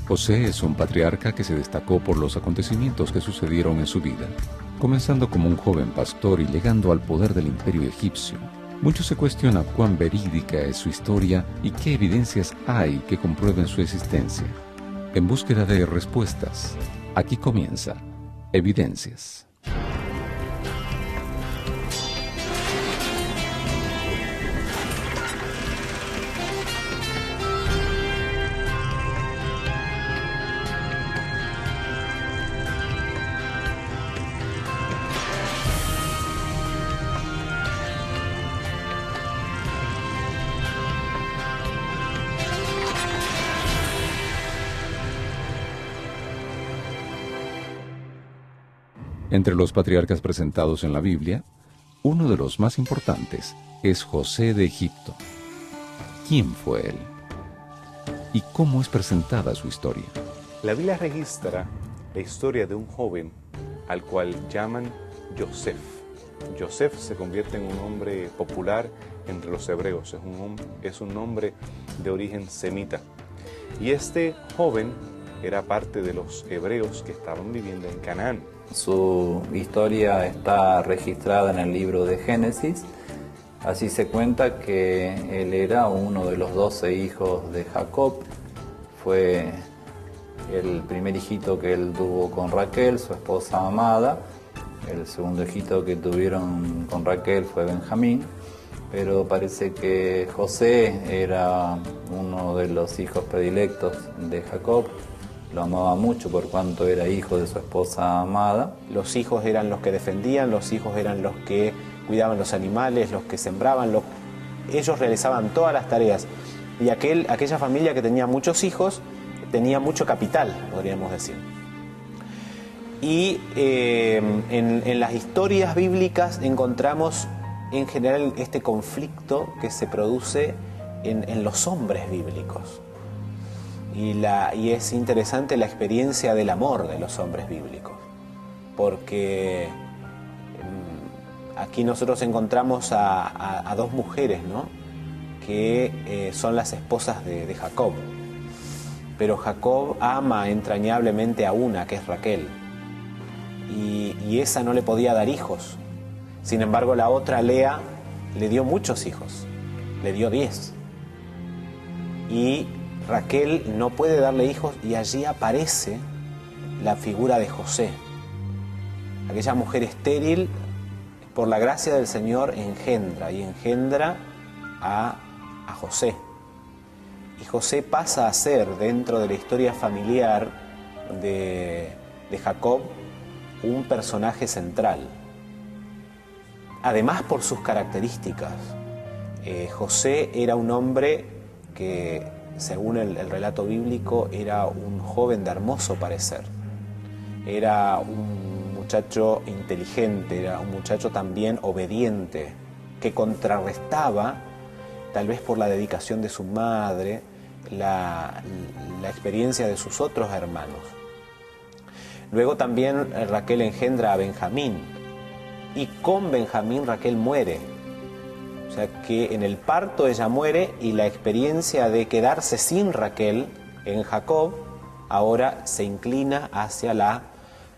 José es un patriarca que se destacó por los acontecimientos que sucedieron en su vida, comenzando como un joven pastor y llegando al poder del imperio egipcio. Mucho se cuestiona cuán verídica es su historia y qué evidencias hay que comprueben su existencia. En búsqueda de respuestas, aquí comienza Evidencias. Entre los patriarcas presentados en la Biblia, uno de los más importantes es José de Egipto. ¿Quién fue él? ¿Y cómo es presentada su historia? La Biblia registra la historia de un joven al cual llaman Yosef. Yosef se convierte en un nombre popular entre los hebreos, es un nombre de origen semita. Y este joven era parte de los hebreos que estaban viviendo en Canaán. Su historia está registrada en el libro de Génesis. Así se cuenta que él era uno de los 12 hijos de Jacob. Fue el primer hijito que él tuvo con Raquel, su esposa amada. El segundo hijito que tuvieron con Raquel fue Benjamín. Pero parece que José era uno de los hijos predilectos de Jacob. Lo amaba mucho por cuanto era hijo de su esposa amada. Los hijos eran los que defendían, los hijos eran los que cuidaban los animales, los que sembraban, ellos realizaban todas las tareas. Y aquella familia que tenía muchos hijos tenía mucho capital, podríamos decir. Y en las historias bíblicas encontramos en general este conflicto que se produce en los hombres bíblicos. Y es interesante la experiencia del amor de los hombres bíblicos, porque aquí nosotros encontramos a dos mujeres, ¿no?, que son las esposas de Jacob. Pero Jacob ama entrañablemente a una, que es Raquel, y esa no le podía dar hijos. Sin embargo, la otra, Lea, le dio muchos hijos, le dio 10. Y Raquel no puede darle hijos, y allí aparece la figura de José. Aquella mujer estéril, por la gracia del Señor, engendra a José. Y José pasa a ser, dentro de la historia familiar de Jacob, un personaje central. Además, por sus características. José era un hombre que, según el relato bíblico, era un joven de hermoso parecer. Era un muchacho inteligente, era un muchacho también obediente, que contrarrestaba, tal vez por la dedicación de su madre, la experiencia de sus otros hermanos. Luego también Raquel engendra a Benjamín, y con Benjamín Raquel muere. O sea que en el parto ella muere, y la experiencia de quedarse sin Raquel en Jacob ahora se inclina hacia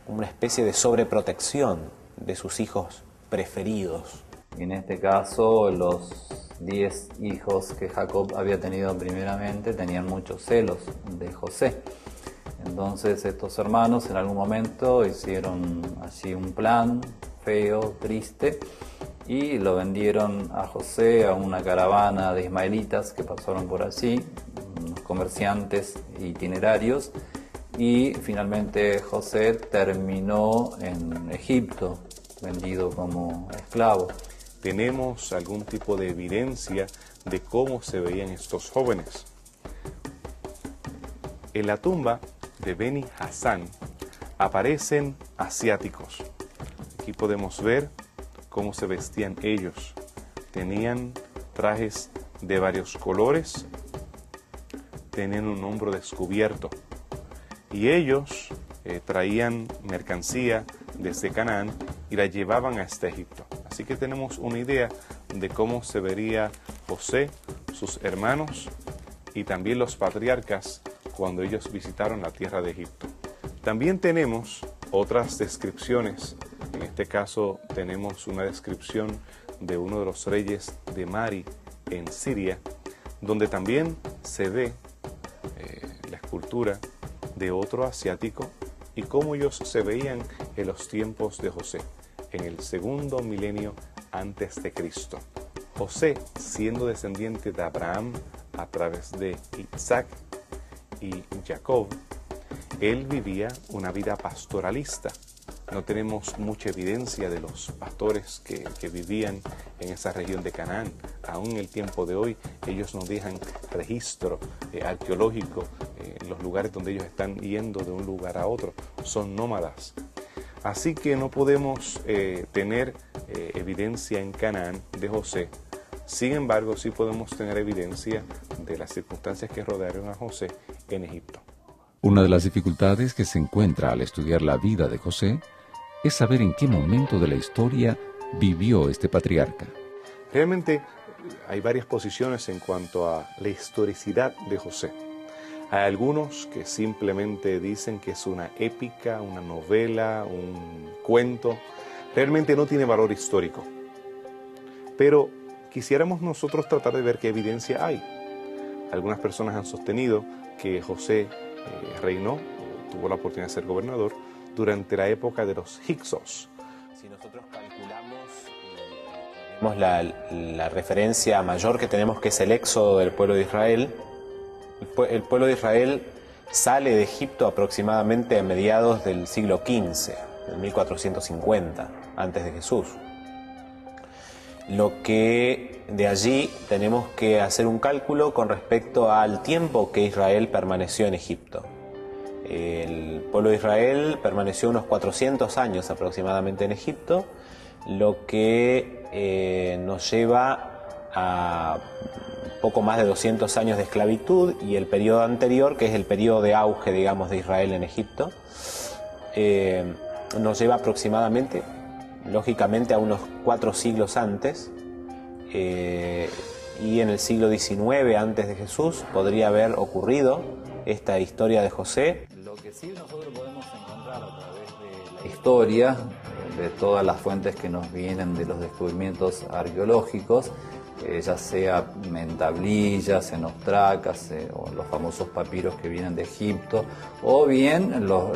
una especie de sobreprotección de sus hijos preferidos. En este caso, los 10 hijos que Jacob había tenido primeramente tenían muchos celos de José. Entonces estos hermanos en algún momento hicieron así un plan feo, triste, y lo vendieron a José a una caravana de ismaelitas que pasaron por allí, unos comerciantes itinerarios, y finalmente José terminó en Egipto, vendido como esclavo. ¿Tenemos algún tipo de evidencia de cómo se veían estos jóvenes? En la tumba de Beni Hassán aparecen asiáticos. Aquí podemos ver cómo se vestían ellos. Tenían trajes de varios colores, tenían un hombro descubierto, y ellos traían mercancía desde Canaán y la llevaban hasta Egipto. Así que tenemos una idea de cómo se vería José, sus hermanos y también los patriarcas cuando ellos visitaron la tierra de Egipto. También tenemos otras descripciones. En este caso tenemos una descripción de uno de los reyes de Mari en Siria, donde también se ve la escultura de otro asiático y cómo ellos se veían en los tiempos de José, en el segundo milenio antes de Cristo. José, siendo descendiente de Abraham a través de Isaac y Jacob, él vivía una vida pastoralista. No tenemos mucha evidencia de los pastores que vivían en esa región de Canaán. Aún en el tiempo de hoy, ellos no dejan registro arqueológico en los lugares donde ellos están yendo de un lugar a otro. Son nómadas. Así que no podemos tener evidencia en Canaán de José. Sin embargo, sí podemos tener evidencia de las circunstancias que rodearon a José en Egipto. Una de las dificultades que se encuentra al estudiar la vida de José es saber en qué momento de la historia vivió este patriarca. Realmente hay varias posiciones en cuanto a la historicidad de José. Hay algunos que simplemente dicen que es una épica, una novela, un cuento. Realmente no tiene valor histórico. Pero quisiéramos nosotros tratar de ver qué evidencia hay. Algunas personas han sostenido que José reinó, tuvo la oportunidad de ser gobernador, durante la época de los Hyksos. Si nosotros calculamos, vemos la referencia mayor que tenemos, que es el éxodo del pueblo de Israel. El pueblo de Israel sale de Egipto aproximadamente a mediados del siglo XV, en 1450, antes de Jesús. Lo que de allí tenemos que hacer un cálculo con respecto al tiempo que Israel permaneció en Egipto. El pueblo de Israel permaneció unos 400 años aproximadamente en Egipto, lo que nos lleva a poco más de 200 años de esclavitud, y el periodo anterior, que es el periodo de auge, digamos, de Israel en Egipto, nos lleva aproximadamente, lógicamente, a unos 4 siglos antes, y en el siglo XIX antes de Jesús podría haber ocurrido esta historia de José. Lo que sí nosotros podemos encontrar a través de la historia, de todas las fuentes que nos vienen de los descubrimientos arqueológicos, ya sea en tablillas, en ostracas, o los famosos papiros que vienen de Egipto, o bien los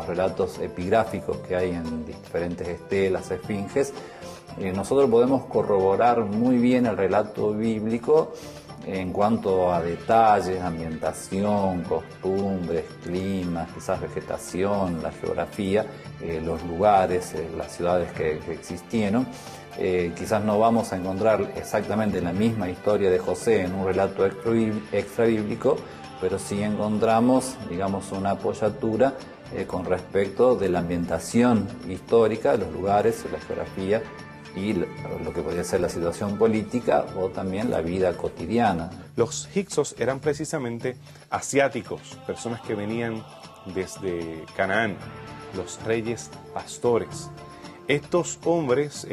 relatos epigráficos que hay en diferentes estelas, esfinges. Nosotros podemos corroborar muy bien el relato bíblico en cuanto a detalles, ambientación, costumbres, clima, quizás vegetación, la geografía, los lugares, las ciudades que existieron. Quizás no vamos a encontrar exactamente la misma historia de José en un relato extrabíblico, pero sí encontramos, digamos, una apoyatura con respecto de la ambientación histórica, los lugares, la geografía y lo que podría ser la situación política o también la vida cotidiana. Los Hyksos eran precisamente asiáticos, personas que venían desde Canaán, los reyes pastores. Estos hombres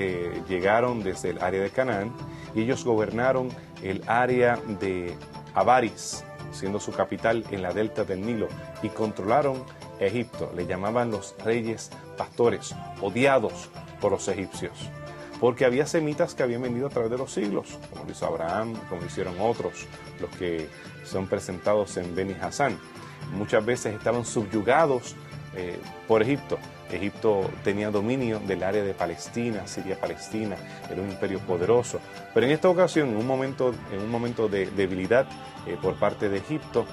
llegaron desde el área de Canaán y ellos gobernaron el área de Avaris, siendo su capital en la delta del Nilo, y controlaron Egipto. Le llamaban los reyes pastores, odiados por los egipcios, porque había semitas que habían venido a través de los siglos, como lo hizo Abraham, como hicieron otros, los que son presentados en Beni Hasan. Muchas veces estaban subyugados por Egipto. Egipto tenía dominio del área de Palestina, Siria-Palestina, era un imperio poderoso. Pero en esta ocasión, en un momento de debilidad por parte de Egipto,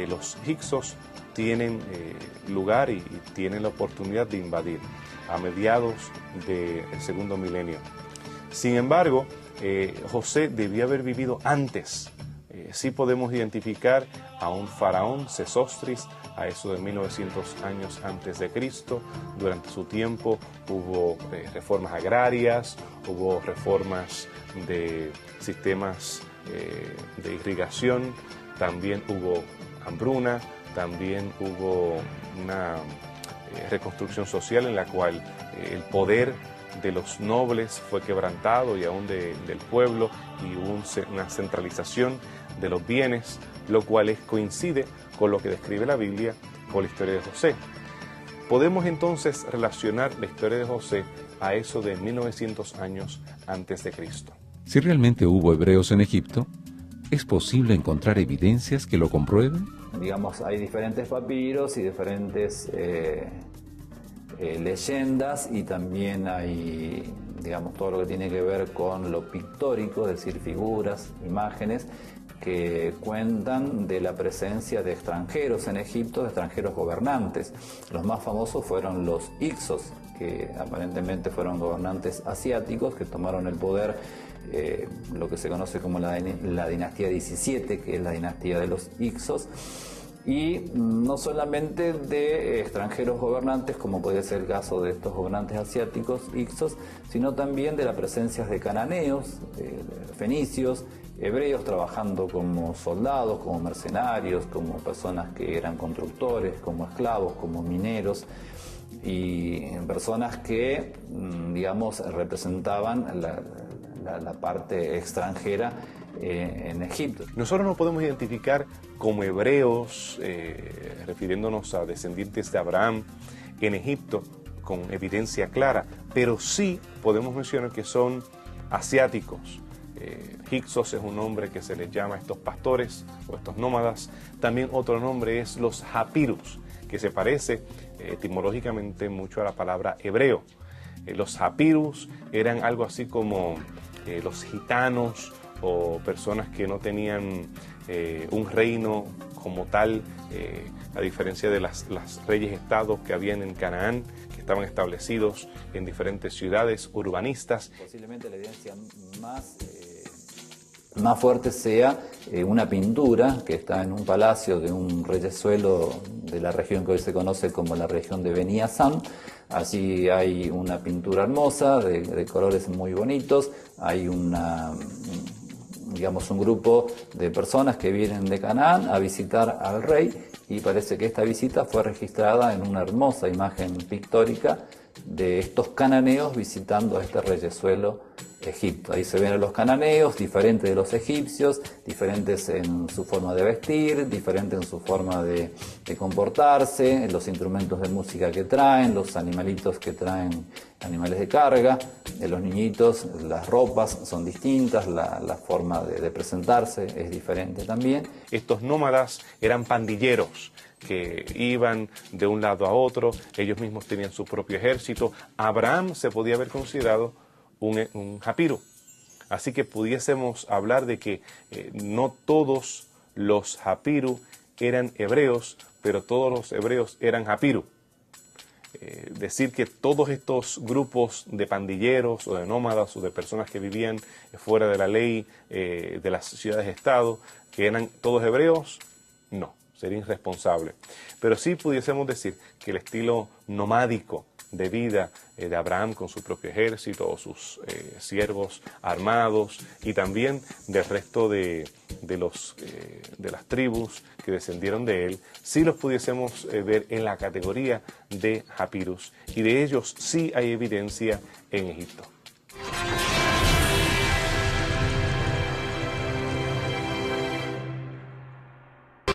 los Hyksos tienen lugar y tienen la oportunidad de invadir a mediados del segundo milenio. Sin embargo, José debía haber vivido antes. Sí podemos identificar a un faraón, Sesostris, a eso de 1900 años antes de Cristo. Durante su tiempo hubo reformas agrarias, hubo reformas de sistemas de irrigación, también hubo hambruna, también hubo una reconstrucción social en la cual el poder de los nobles fue quebrantado y aún del pueblo, y hubo una centralización de los bienes, lo cual coincide con lo que describe la Biblia con la historia de José. Podemos entonces relacionar la historia de José a eso de 1900 años antes de Cristo. Si realmente hubo hebreos en Egipto, ¿es posible encontrar evidencias que lo comprueben? Digamos, hay diferentes papiros y diferentes leyendas, y también hay, digamos, todo lo que tiene que ver con lo pictórico, es decir, figuras, imágenes, que cuentan de la presencia de extranjeros en Egipto, de extranjeros gobernantes. Los más famosos fueron los Hicsos, que aparentemente fueron gobernantes asiáticos que tomaron el poder, lo que se conoce como la dinastía 17, que es la dinastía de los Hicsos, y no solamente de extranjeros gobernantes, como puede ser el caso de estos gobernantes asiáticos, Hicsos, sino también de la presencia de cananeos, fenicios, hebreos trabajando como soldados, como mercenarios, como personas que eran constructores, como esclavos, como mineros, y personas que, digamos, representaban la parte extranjera en Egipto. Nosotros nos podemos identificar como hebreos, refiriéndonos a descendientes de Abraham en Egipto, con evidencia clara, pero sí podemos mencionar que son asiáticos. Hicsos es un nombre que se les llama a estos pastores o estos nómadas. También otro nombre es los Japirus, que se parece etimológicamente mucho a la palabra hebreo. Los Japirus eran algo así como los gitanos o personas que no tenían un reino como tal, a diferencia de las reyes-estados que habían en Canaán, que estaban establecidos en diferentes ciudades urbanistas. Posiblemente la evidencia más fuerte sea una pintura que está en un palacio de un reyesuelo de la región que hoy se conoce como la región de Beni Hasan. Allí hay una pintura hermosa, de colores muy bonitos, hay digamos, un grupo de personas que vienen de Canaán a visitar al rey, y parece que esta visita fue registrada en una hermosa imagen pictórica de estos cananeos visitando a este reyesuelo Egipto. Ahí se ven a los cananeos, diferentes de los egipcios, diferentes en su forma de vestir, diferentes en su forma de comportarse, en los instrumentos de música que traen, los animalitos que traen, animales de carga, los niñitos, las ropas son distintas, la forma de presentarse es diferente también. Estos nómadas eran pandilleros que iban de un lado a otro, ellos mismos tenían su propio ejército. Abraham se podía haber considerado un japiru. Así que pudiésemos hablar de que no todos los japiru eran hebreos, pero todos los hebreos eran japiru. Decir que todos estos grupos de pandilleros o de nómadas o de personas que vivían fuera de la ley de las ciudades-estado, que eran todos hebreos, no, sería irresponsable. Pero sí pudiésemos decir que el estilo nomádico de vida de Abraham con su propio ejército o sus siervos armados, y también del resto de las tribus que descendieron de él, sí los pudiésemos ver en la categoría de Japirus, y de ellos sí hay evidencia en Egipto.